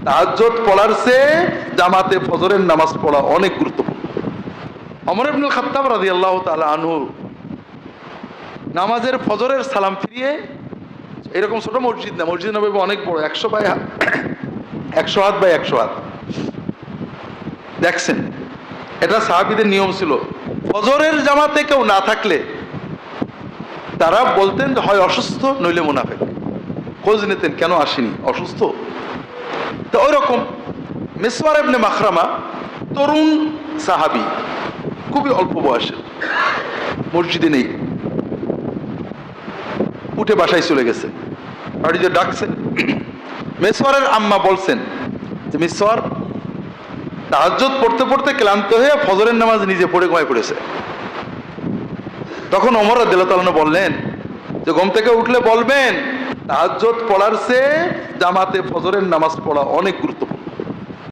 তাহাজ্জুদ পড়ার চেয়ে জামাতে ফজরের নামাজ পড়া অনেক গুরুত্বপূর্ণ। ওমর ইবনুল খাত্তাব রাদিয়াল্লাহু তাআলা আনহু নামাজের ফজরের সালাম ফিরিয়ে, এরকম ছোট মসজিদ না, মসজিদ নববী অনেক বড়, 100 হাত বাই 100 হাত। দেখছেন, এটা সাহাবীদের নিয়ম ছিল। ফজরের জামাতে কেউ না থাকলে তারা বলতেন যে হয় অসুস্থ নইলে মুনাফিক। খোঁজ নিতেন কেন আসেনি, অসুস্থ। তো ওই রকম মিসওয়ার ইবনে মাখরামা তরুণ সাহাবী, খুবই অল্প বয়সের, মসজিদে নেই, উঠে বাসায় চলে গেছে। বাড়িতে ডাকছে, মিসওয়ারের আম্মা বলছেন যে মিসওয়ার তাহাজ্জুদ পড়তে পড়তে ক্লান্ত হয়ে ফজরের নামাজ নিজে পড়ে ঘুমায় পড়েছে। তখন ওমর রাদিয়াল্লাহু তাআলা বললেন যে ঘুম থেকে উঠলে বলবেন তাহাজ্জুদ পড়ার চেয়ে জামাতে ফজরের নামাজ পড়া অনেক গুরুত্বপূর্ণ।